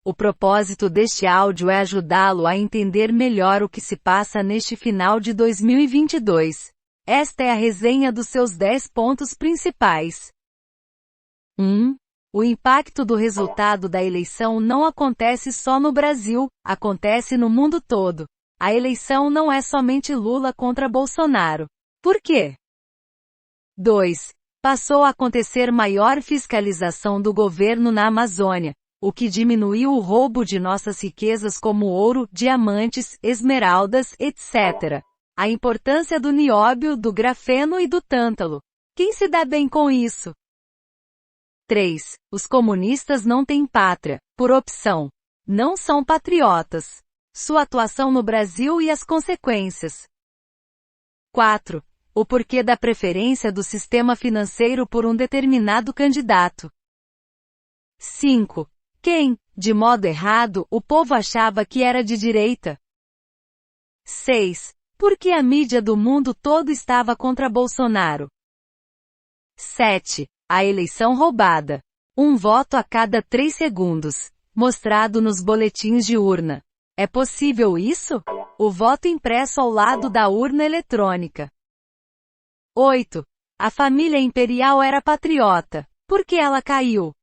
O propósito deste áudio é ajudá-lo a entender melhor o que se passa neste final de 2022. Esta é a resenha dos seus 10 pontos principais. 1. O impacto do resultado da eleição não acontece só no Brasil, acontece no mundo todo. A eleição não é somente Lula contra Bolsonaro. Por quê? 2. Passou a acontecer maior fiscalização do governo na Amazônia, o que diminuiu o roubo de nossas riquezas como ouro, diamantes, esmeraldas, etc. A importância do nióbio, do grafeno e do tântalo. Quem se dá bem com isso? 3. Os comunistas não têm pátria, por opção. Não são patriotas. Sua atuação no Brasil e as consequências. 4. O porquê da preferência do sistema financeiro por um determinado candidato. 5. Quem, de modo errado, o povo achava que era de direita. 6. Por que a mídia do mundo todo estava contra Bolsonaro. 7. A eleição roubada. Um voto a cada 3 segundos. Mostrado nos boletins de urna. É possível isso? O voto impresso ao lado da urna eletrônica. 8. A família imperial era patriota. Por que ela caiu?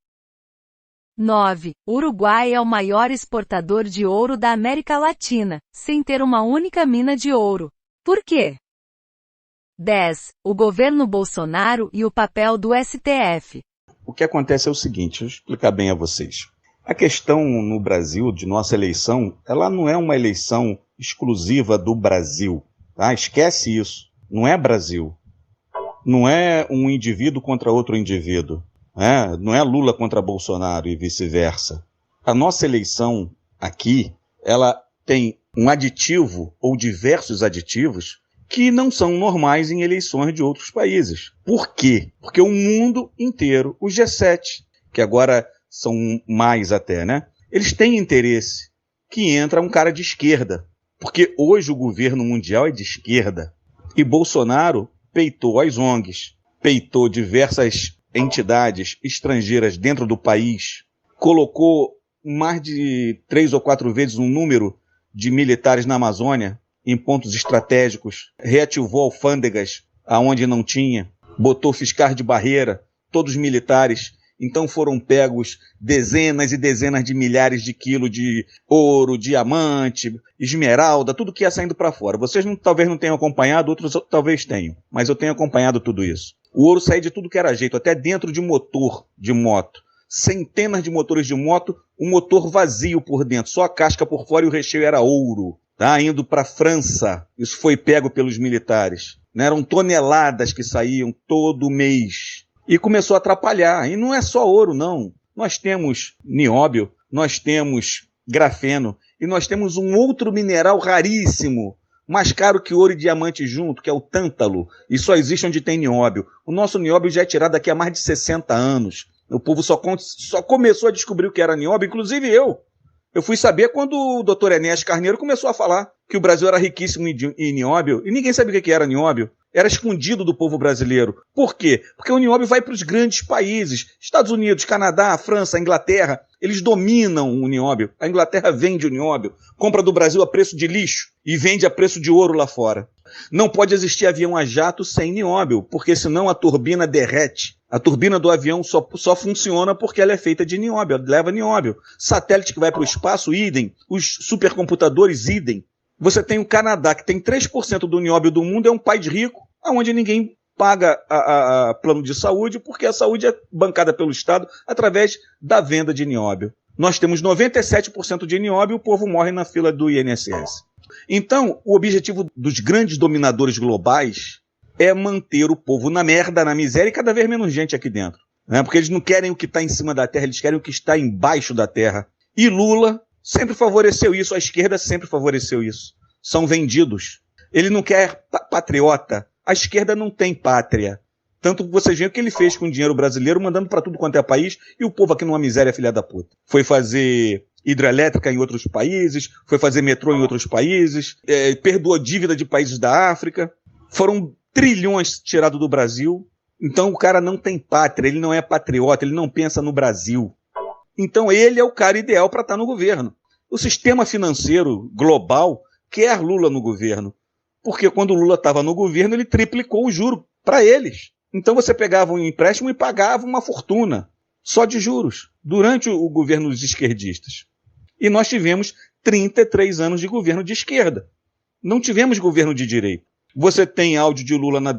9. O Uruguai é o maior exportador de ouro da América Latina, sem ter uma única mina de ouro. Por quê? 10. O governo Bolsonaro e o papel do STF. O que acontece é o seguinte, deixa eu explicar bem a vocês. A questão no Brasil, de nossa eleição, ela não é uma eleição exclusiva do Brasil, tá? Esquece isso. Não é Brasil. Não é um indivíduo contra outro indivíduo. Não é Lula contra Bolsonaro e vice-versa. A nossa eleição aqui, ela tem um aditivo ou diversos aditivos que não são normais em eleições de outros países. Por quê? Porque o mundo inteiro, o G7, que agora são mais até, né? Eles têm interesse que entra um cara de esquerda. Porque hoje o governo mundial é de esquerda. E Bolsonaro peitou as ONGs, peitou diversas entidades estrangeiras dentro do país, colocou mais de 3 ou 4 vezes um número de militares na Amazônia, em pontos estratégicos, reativou alfândegas aonde não tinha, botou fiscais de barreira, todos militares. Então foram pegos dezenas e dezenas de milhares de quilos de ouro, diamante, esmeralda, tudo que ia saindo para fora. Vocês talvez não tenham acompanhado, outros talvez tenham, mas eu tenho acompanhado tudo isso. O ouro saía de tudo que era jeito, até dentro de motor de moto. Centenas de motores de moto, um motor vazio por dentro, só a casca por fora e o recheio era ouro. Tá? Indo para a França, isso foi pego pelos militares. Né? Eram toneladas que saíam todo mês. E começou a atrapalhar. E não é só ouro, não. Nós temos nióbio, nós temos grafeno, e nós temos um outro mineral raríssimo, mais caro que ouro e diamante junto, que é o tântalo, e só existe onde tem nióbio. O nosso nióbio já é tirado daqui a mais de 60 anos. O povo só começou a descobrir o que era nióbio, inclusive eu. Eu fui saber quando o Dr. Enéas Carneiro começou a falar que o Brasil era riquíssimo em nióbio, e ninguém sabia o que era nióbio. Era escondido do povo brasileiro. Por quê? Porque o nióbio vai para os grandes países. Estados Unidos, Canadá, França, Inglaterra. Eles dominam o nióbio. A Inglaterra vende o nióbio. Compra do Brasil a preço de lixo e vende a preço de ouro lá fora. Não pode existir avião a jato sem nióbio, porque senão a turbina derrete. A turbina do avião só funciona porque ela é feita de nióbio, ela leva nióbio. Satélite que vai para o espaço, idem. Os supercomputadores, idem. Você tem o Canadá, que tem 3% do nióbio do mundo, é um país rico, onde ninguém paga a plano de saúde, porque a saúde é bancada pelo Estado através da venda de nióbio. Nós temos 97% de nióbio e o povo morre na fila do INSS. Então, o objetivo dos grandes dominadores globais é manter o povo na merda, na miséria e cada vez menos gente aqui dentro. Né? Porque eles não querem o que está em cima da terra, eles querem o que está embaixo da terra. E Lula sempre favoreceu isso, a esquerda sempre favoreceu isso. São vendidos. Ele não quer patriota. A esquerda não tem pátria. Tanto que vocês veem o que ele fez com o dinheiro brasileiro, mandando para tudo quanto é país, e o povo aqui numa miséria filha da puta. Foi fazer hidrelétrica em outros países, foi fazer metrô em outros países, perdoou dívida de países da África. Foram trilhões tirados do Brasil. Então o cara não tem pátria, ele não é patriota, ele não pensa no Brasil. Então ele é o cara ideal para estar no governo. O sistema financeiro global quer Lula no governo, porque quando o Lula estava no governo, ele triplicou o juro para eles. Então você pegava um empréstimo e pagava uma fortuna, só de juros, durante o governo dos esquerdistas. E nós tivemos 33 anos de governo de esquerda. Não tivemos governo de direita. Você tem áudio de Lula na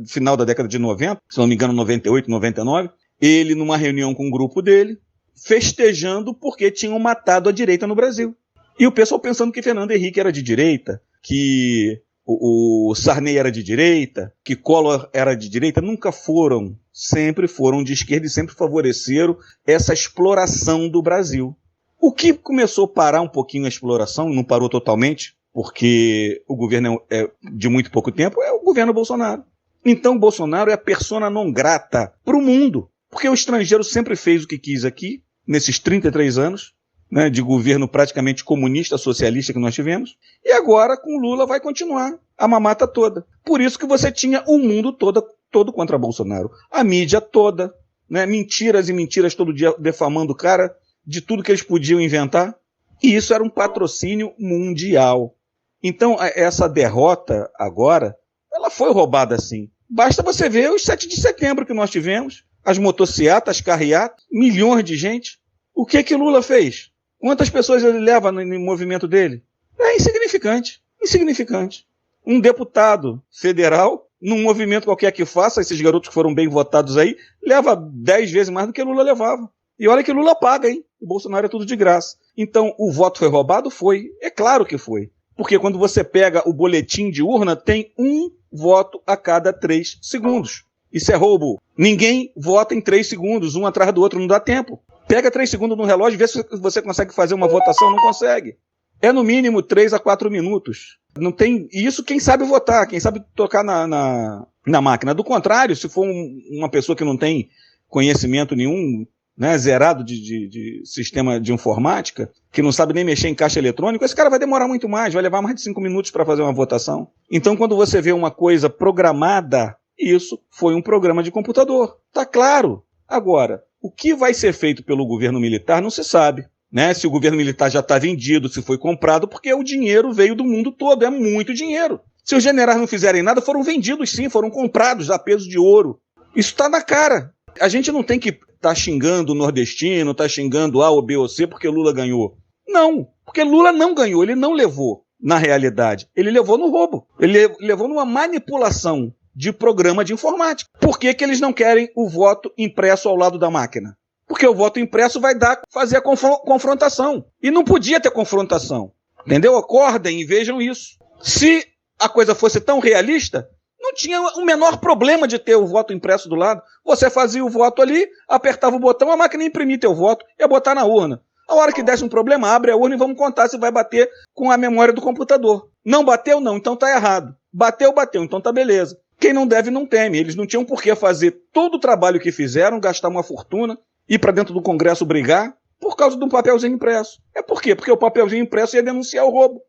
final da década de 90, se não me engano, 98, 99, ele numa reunião com um grupo dele, festejando porque tinham matado a direita no Brasil. E o pessoal pensando que Fernando Henrique era de direita, que o Sarney era de direita, que Collor era de direita, nunca foram. Sempre foram de esquerda e sempre favoreceram essa exploração do Brasil. O que começou a parar um pouquinho a exploração, não parou totalmente, porque o governo é de muito pouco tempo, é o governo Bolsonaro. Então Bolsonaro é a persona non grata para o mundo, porque o estrangeiro sempre fez o que quis aqui, nesses 33 anos, né, de governo praticamente comunista, socialista que nós tivemos, e agora com Lula vai continuar a mamata toda. Por isso que você tinha o mundo todo contra Bolsonaro. A mídia toda, né, mentiras e mentiras todo dia defamando o cara de tudo que eles podiam inventar, e isso era um patrocínio mundial. Então essa derrota agora, ela foi roubada sim. Basta você ver os 7 de setembro que nós tivemos, as motocicletas, as carreatas, milhões de gente. O que Lula fez? Quantas pessoas ele leva no movimento dele? É insignificante. Insignificante. Um deputado federal, num movimento qualquer que faça, esses garotos que foram bem votados aí, leva 10 vezes mais do que Lula levava. E olha que Lula paga, hein? O Bolsonaro é tudo de graça. Então, o voto foi roubado? Foi. É claro que foi. Porque quando você pega o boletim de urna, tem um voto a cada 3 segundos. Isso é roubo. Ninguém vota em 3 segundos, um atrás do outro, não dá tempo. Pega 3 segundos no relógio e vê se você consegue fazer uma votação, não consegue. É no mínimo 3 a 4 minutos. Não tem isso quem sabe votar, quem sabe tocar na máquina. Do contrário, se for uma pessoa que não tem conhecimento nenhum, né, zerado de sistema de informática, que não sabe nem mexer em caixa eletrônico, esse cara vai demorar muito mais, vai levar mais de 5 minutos para fazer uma votação. Então, quando você vê uma coisa programada, isso foi um programa de computador. Tá claro. Agora, o que vai ser feito pelo governo militar não se sabe, né? Se o governo militar já está vendido, se foi comprado, porque o dinheiro veio do mundo todo, é muito dinheiro. Se os generais não fizerem nada, foram vendidos sim, foram comprados a peso de ouro. Isso está na cara. A gente não tem que estar xingando o nordestino, estar xingando A ou B ou C porque Lula ganhou. Não, porque Lula não ganhou, ele não levou na realidade. Ele levou no roubo, ele levou numa manipulação de programa de informática. Por que eles não querem o voto impresso ao lado da máquina? Porque o voto impresso vai fazer a confrontação. E não podia ter confrontação. Entendeu? Acordem e vejam isso. Se a coisa fosse tão realista, não tinha o menor problema de ter o voto impresso do lado. Você fazia o voto ali, apertava o botão, a máquina imprimia teu voto e ia botar na urna. A hora que desse um problema, abre a urna e vamos contar se vai bater com a memória do computador. Não bateu, não, então tá errado. Bateu, então tá beleza. Quem não deve não teme. Eles não tinham por que fazer todo o trabalho que fizeram, gastar uma fortuna, ir para dentro do Congresso brigar, por causa de um papelzinho impresso. É por quê? Porque o papelzinho impresso ia denunciar o roubo.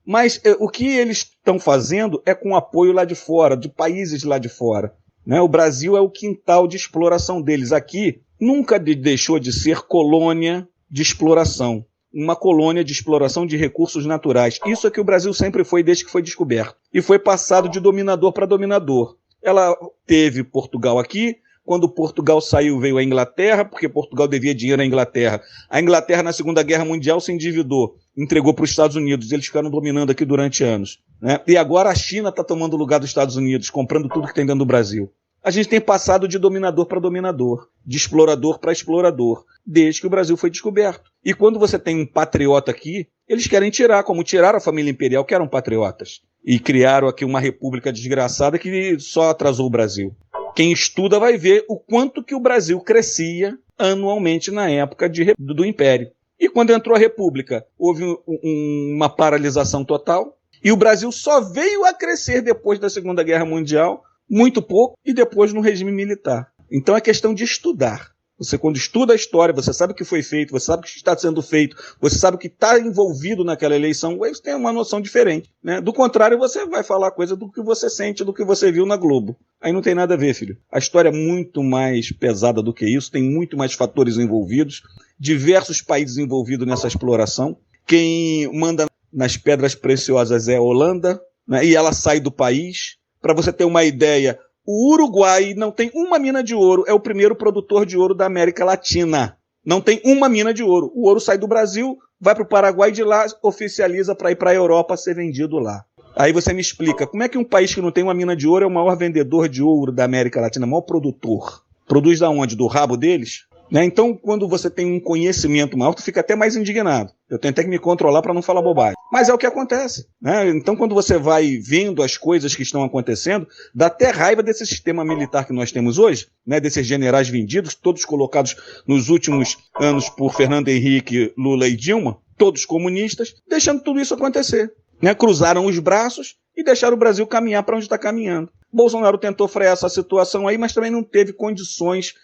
Mas o que eles estão fazendo é com apoio lá de fora, de países lá de fora. Né? O Brasil é o quintal de exploração deles. Aqui nunca deixou de ser colônia de exploração. Uma colônia de exploração de recursos naturais. Isso é que o Brasil sempre foi desde que foi descoberto. E foi passado de dominador para dominador. Ela teve Portugal aqui. Quando Portugal saiu, veio a Inglaterra, porque Portugal devia dinheiro à Inglaterra. A Inglaterra, na Segunda Guerra Mundial, se endividou, entregou para os Estados Unidos. Eles ficaram dominando aqui durante anos. Né? E agora a China está tomando o lugar dos Estados Unidos, comprando tudo que tem dentro do Brasil. A gente tem passado de dominador para dominador, de explorador para explorador, desde que o Brasil foi descoberto. E quando você tem um patriota aqui, eles querem tirar, como tiraram a família imperial, que eram patriotas. E criaram aqui uma república desgraçada que só atrasou o Brasil. Quem estuda vai ver o quanto que o Brasil crescia anualmente na época do Império. E quando entrou a República, houve uma paralisação total. E o Brasil só veio a crescer depois da Segunda Guerra Mundial, muito pouco, e depois no regime militar. Então é questão de estudar. Você, quando estuda a história, você sabe o que foi feito, você sabe o que está sendo feito, você sabe o que está envolvido naquela eleição, você tem uma noção diferente, né? Do contrário, você vai falar coisa do que você sente, do que você viu na Globo. Aí não tem nada a ver, filho. A história é muito mais pesada do que isso, tem muito mais fatores envolvidos, diversos países envolvidos nessa exploração. Quem manda nas pedras preciosas é a Holanda, né? E ela sai do país. Para você ter uma ideia, o Uruguai não tem uma mina de ouro, é o primeiro produtor de ouro da América Latina. Não tem uma mina de ouro. O ouro sai do Brasil, vai para o Paraguai, de lá oficializa para ir para a Europa ser vendido lá. Aí você me explica, como é que um país que não tem uma mina de ouro é o maior vendedor de ouro da América Latina, o maior produtor? Produz da onde? Do rabo deles? Né? Então, quando você tem um conhecimento maior, tu fica até mais indignado. Eu tenho até que me controlar para não falar bobagem. Mas é o que acontece. Né? Então, quando você vai vendo as coisas que estão acontecendo, dá até raiva desse sistema militar que nós temos hoje, né? Desses generais vendidos, todos colocados nos últimos anos por Fernando Henrique, Lula e Dilma, todos comunistas, deixando tudo isso acontecer. Né? Cruzaram os braços e deixaram o Brasil caminhar para onde está caminhando. Bolsonaro tentou frear essa situação aí, mas também não teve condições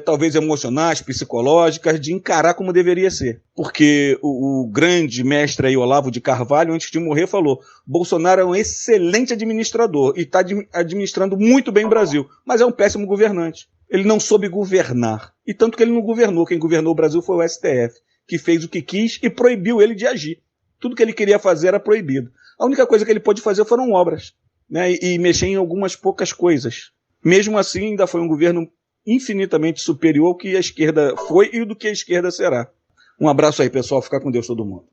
talvez emocionais, psicológicas, de encarar como deveria ser. Porque o grande mestre aí, Olavo de Carvalho, antes de morrer, falou: Bolsonaro é um excelente administrador e está administrando muito bem o Brasil, mas é um péssimo governante. Ele não soube governar. E tanto que ele não governou. Quem governou o Brasil foi o STF, que fez o que quis e proibiu ele de agir. Tudo que ele queria fazer era proibido. A única coisa que ele pôde fazer foram obras, né? E mexer em algumas poucas coisas. Mesmo assim, ainda foi um governo infinitamente superior ao que a esquerda foi e do que a esquerda será. Um abraço aí, pessoal. Fica com Deus todo mundo.